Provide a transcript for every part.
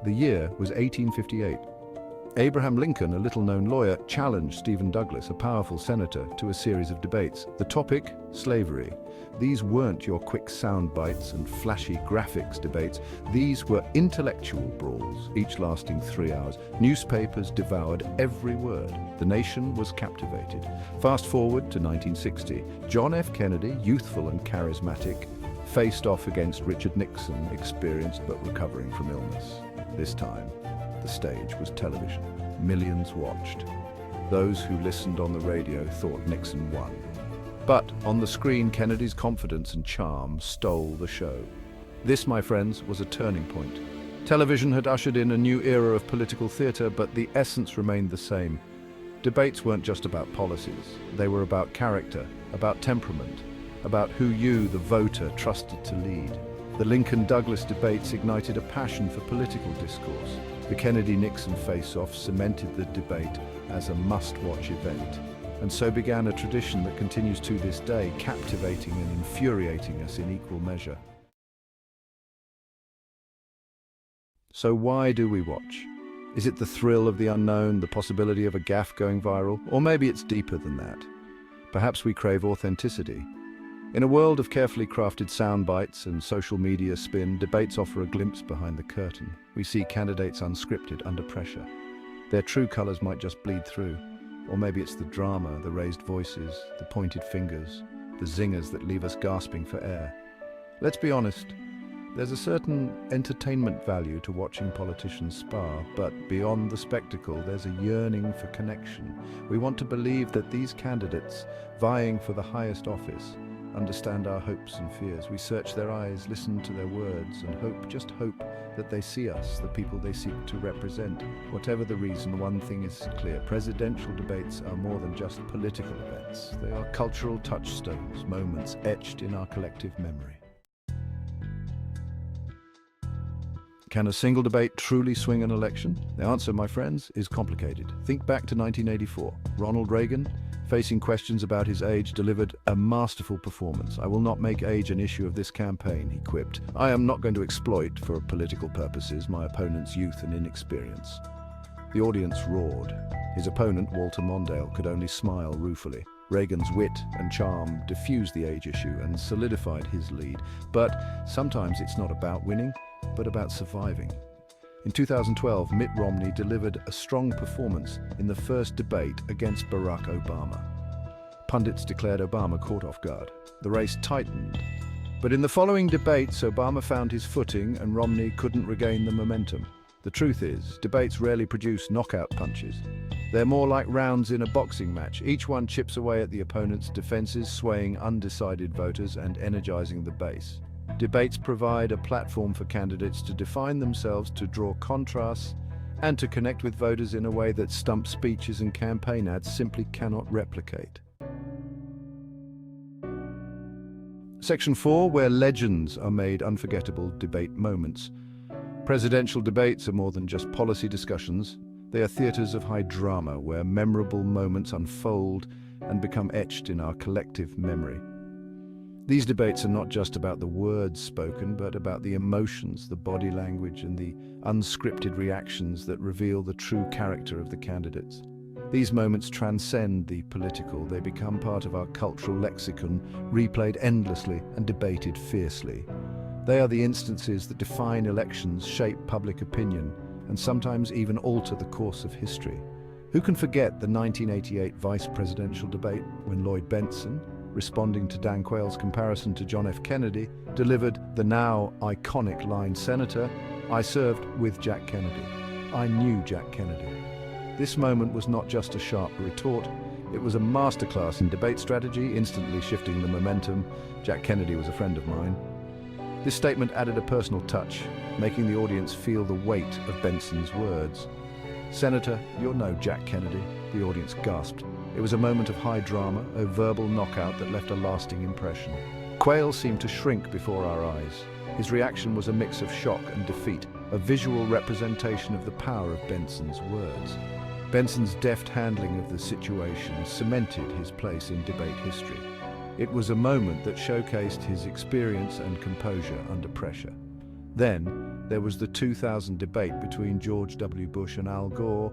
The year was 1858. Abraham Lincoln, a little-known lawyer, challenged Stephen Douglas, a powerful senator, to a series of debates. The topic? Slavery. These weren't your quick sound bites and flashy graphics debates. These were intellectual brawls, each lasting 3 hours. Newspapers devoured every word. The nation was captivated. Fast forward to 1960. John F. Kennedy, youthful and charismatic, faced off against Richard Nixon, experienced but recovering from illness. This time, the stage was television. Millions watched. Those who listened on the radio thought Nixon won. But on the screen, Kennedy's confidence and charm stole the show. This, my friends, was a turning point. Television had ushered in a new era of political theater, but the essence remained the same. Debates weren't just about policies. They were about character, about temperament, about who you, the voter, trusted to lead. The Lincoln-Douglas debates ignited a passion for political discourse. The Kennedy-Nixon face-off cemented the debate as a must-watch event. And so began a tradition that continues to this day, captivating and infuriating us in equal measure. So why do we watch? Is it the thrill of the unknown, the possibility of a gaffe going viral? Or maybe it's deeper than that. Perhaps we crave authenticity. In a world of carefully crafted sound bites and social media spin, debates offer a glimpse behind the curtain. We see candidates unscripted, under pressure. Their true colors might just bleed through. Or maybe it's the drama, the raised voices, the pointed fingers, the zingers that leave us gasping for air. Let's be honest, there's a certain entertainment value to watching politicians spar, but beyond the spectacle, there's a yearning for connection. We want to believe that these candidates, vying for the highest office, understand our hopes and fears. We search their eyes, listen to their words, and hope, just hope, that they see us, the people they seek to represent. Whatever the reason, one thing is clear. Presidential debates are more than just political events. They are cultural touchstones, moments etched in our collective memory. Can a single debate truly swing an election? The answer, my friends, is complicated. Think back to 1984. Ronald Reagan, facing questions about his age, delivered a masterful performance. "I will not make age an issue of this campaign," he quipped. "I am not going to exploit, for political purposes, my opponent's youth and inexperience." The audience roared. His opponent, Walter Mondale, could only smile ruefully. Reagan's wit and charm diffused the age issue and solidified his lead. But sometimes it's not about winning, but about surviving. In 2012, Mitt Romney delivered a strong performance in the first debate against Barack Obama. Pundits declared Obama caught off guard. The race tightened. But in the following debates, Obama found his footing and Romney couldn't regain the momentum. The truth is, debates rarely produce knockout punches. They're more like rounds in a boxing match. Each one chips away at the opponent's defenses, swaying undecided voters and energizing the base. Debates provide a platform for candidates to define themselves, to draw contrasts, and to connect with voters in a way that stump speeches and campaign ads simply cannot replicate. Section 4, where legends are made unforgettable debate moments. Presidential debates are more than just policy discussions. They are theaters of high drama, where memorable moments unfold and become etched in our collective memory. These debates are not just about the words spoken, but about the emotions, the body language, and the unscripted reactions that reveal the true character of the candidates. These moments transcend the political. They become part of our cultural lexicon, replayed endlessly and debated fiercely. They are the instances that define elections, shape public opinion, and sometimes even alter the course of history. Who can forget the 1988 vice presidential debate when Lloyd Bentsen, responding to Dan Quayle's comparison to John F. Kennedy, delivered the now iconic line, "Senator, I served with Jack Kennedy. I knew Jack Kennedy." This moment was not just a sharp retort, it was a masterclass in debate strategy, instantly shifting the momentum. Jack Kennedy was a friend of mine. This statement added a personal touch, making the audience feel the weight of Benson's words. "Senator, you're no Jack Kennedy," the audience gasped. It was a moment of high drama, a verbal knockout that left a lasting impression. Quayle seemed to shrink before our eyes. His reaction was a mix of shock and defeat, a visual representation of the power of Benson's words. Benson's deft handling of the situation cemented his place in debate history. It was a moment that showcased his experience and composure under pressure. Then, there was the 2000 debate between George W. Bush and Al Gore.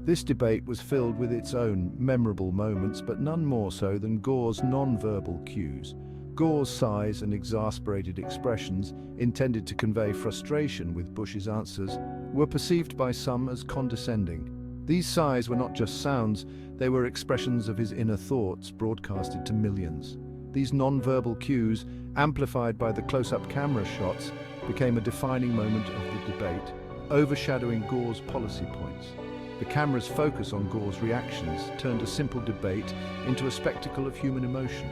This debate was filled with its own memorable moments, but none more so than Gore's non-verbal cues. Gore's sighs and exasperated expressions, intended to convey frustration with Bush's answers, were perceived by some as condescending. These sighs were not just sounds, they were expressions of his inner thoughts broadcasted to millions. These non-verbal cues, amplified by the close-up camera shots, became a defining moment of the debate, overshadowing Gore's policy points. The camera's focus on Gore's reactions turned a simple debate into a spectacle of human emotion.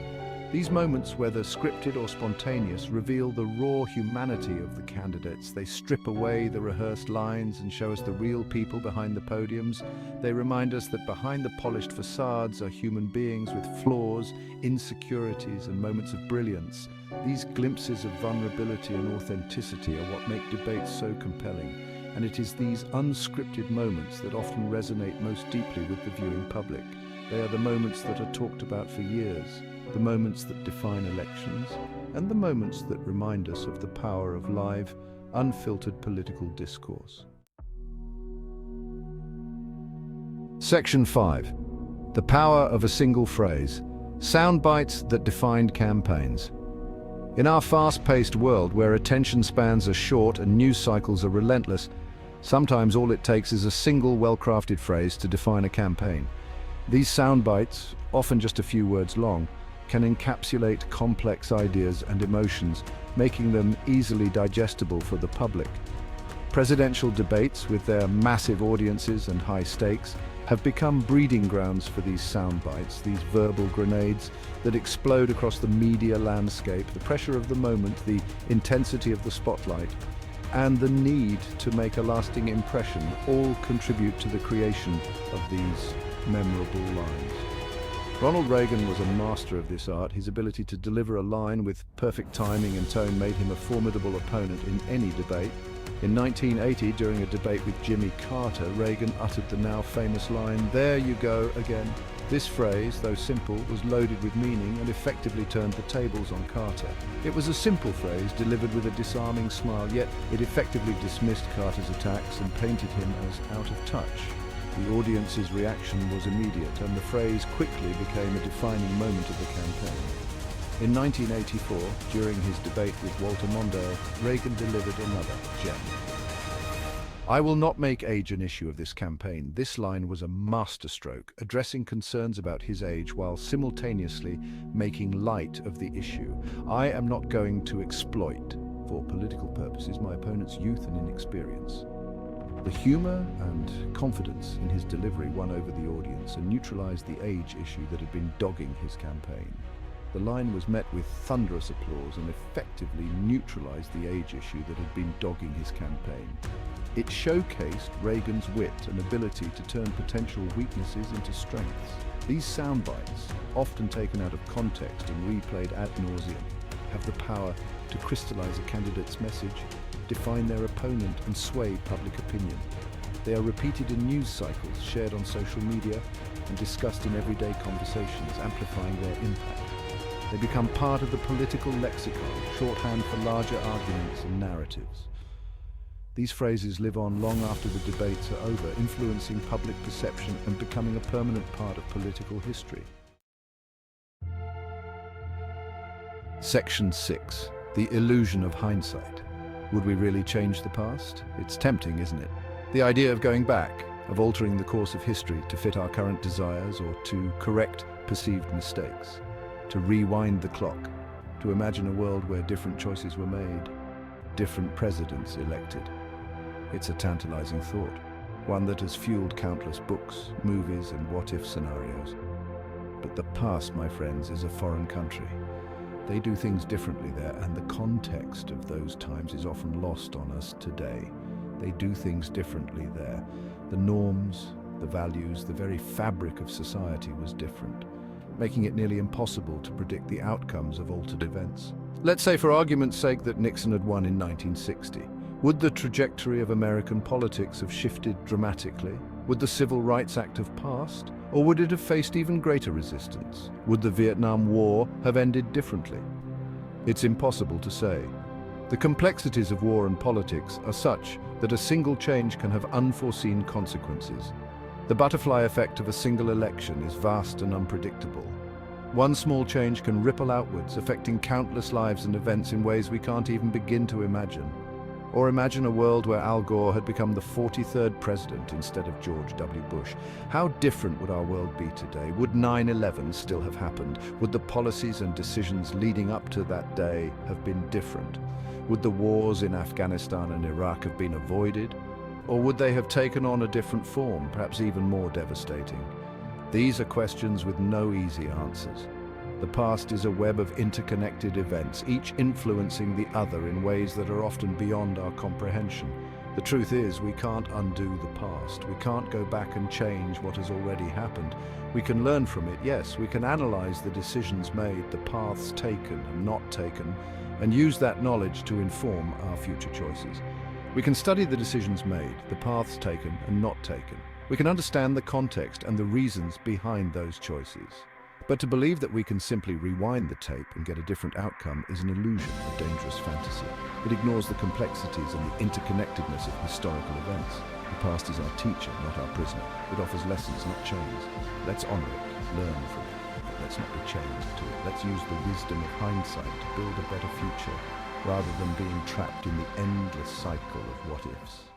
These moments, whether scripted or spontaneous, reveal the raw humanity of the candidates. They strip away the rehearsed lines and show us the real people behind the podiums. They remind us that behind the polished facades are human beings with flaws, insecurities, and moments of brilliance. These glimpses of vulnerability and authenticity are what make debates so compelling. And it is these unscripted moments that often resonate most deeply with the viewing public. They are the moments that are talked about for years, the moments that define elections, and the moments that remind us of the power of live, unfiltered political discourse. Section 5. The power of a single phrase. Sound bites that defined campaigns. In our fast-paced world, where attention spans are short and news cycles are relentless, sometimes all it takes is a single well-crafted phrase to define a campaign. These sound bites, often just a few words long, can encapsulate complex ideas and emotions, making them easily digestible for the public. Presidential debates, with their massive audiences and high stakes, have become breeding grounds for these sound bites, these verbal grenades that explode across the media landscape. The pressure of the moment, the intensity of the spotlight, and the need to make a lasting impression all contribute to the creation of these memorable lines. Ronald Reagan was a master of this art. His ability to deliver a line with perfect timing and tone made him a formidable opponent in any debate. In 1980, during a debate with Jimmy Carter, Reagan uttered the now famous line, "There you go again." This phrase, though simple, was loaded with meaning and effectively turned the tables on Carter. It was a simple phrase delivered with a disarming smile, yet it effectively dismissed Carter's attacks and painted him as out of touch. The audience's reaction was immediate, and the phrase quickly became a defining moment of the campaign. In 1984, during his debate with Walter Mondale, Reagan delivered another gem. "I will not make age an issue of this campaign." This line was a masterstroke, addressing concerns about his age while simultaneously making light of the issue. "I am not going to exploit, for political purposes, my opponent's youth and inexperience." The humor and confidence in his delivery won over the audience and neutralized the age issue that had been dogging his campaign. The line was met with thunderous applause and effectively neutralized the age issue that had been dogging his campaign. It showcased Reagan's wit and ability to turn potential weaknesses into strengths. These sound bites, often taken out of context and replayed ad nauseum, have the power to crystallize a candidate's message, define their opponent, and sway public opinion. They are repeated in news cycles, shared on social media, and discussed in everyday conversations, amplifying their impact. They become part of the political lexicon, shorthand for larger arguments and narratives. These phrases live on long after the debates are over, influencing public perception and becoming a permanent part of political history. Section 6. The illusion of hindsight. Would we really change the past? It's tempting, isn't it? The idea of going back, of altering the course of history to fit our current desires or to correct perceived mistakes, to rewind the clock, to imagine a world where different choices were made, different presidents elected. It's a tantalizing thought, one that has fueled countless books, movies, and what-if scenarios. But the past, my friends, is a foreign country. They do things differently there, and the context of those times is often lost on us today. They do things differently there. The norms, the values, the very fabric of society was different, making it nearly impossible to predict the outcomes of altered events. Let's say, for argument's sake, that Nixon had won in 1960. Would the trajectory of American politics have shifted dramatically? Would the Civil Rights Act have passed? Or would it have faced even greater resistance? Would the Vietnam War have ended differently? It's impossible to say. The complexities of war and politics are such that a single change can have unforeseen consequences. The butterfly effect of a single election is vast and unpredictable. One small change can ripple outwards, affecting countless lives and events in ways we can't even begin to imagine. Or imagine a world where Al Gore had become the 43rd president instead of George W. Bush. How different would our world be today? Would 9/11 still have happened? Would the policies and decisions leading up to that day have been different? Would the wars in Afghanistan and Iraq have been avoided? Or would they have taken on a different form, perhaps even more devastating? These are questions with no easy answers. The past is a web of interconnected events, each influencing the other in ways that are often beyond our comprehension. The truth is, we can't undo the past. We can't go back and change what has already happened. We can learn from it, yes. We can analyze the decisions made, the paths taken and not taken, and use that knowledge to inform our future choices. We can study the decisions made, the paths taken and not taken. We can understand the context and the reasons behind those choices. But to believe that we can simply rewind the tape and get a different outcome is an illusion, a dangerous fantasy. It ignores the complexities and the interconnectedness of historical events. The past is our teacher, not our prisoner. It offers lessons, not chains. Let's honor it, learn from it, but let's not be chained to it. Let's use the wisdom of hindsight to build a better future, rather than being trapped in the endless cycle of what-ifs.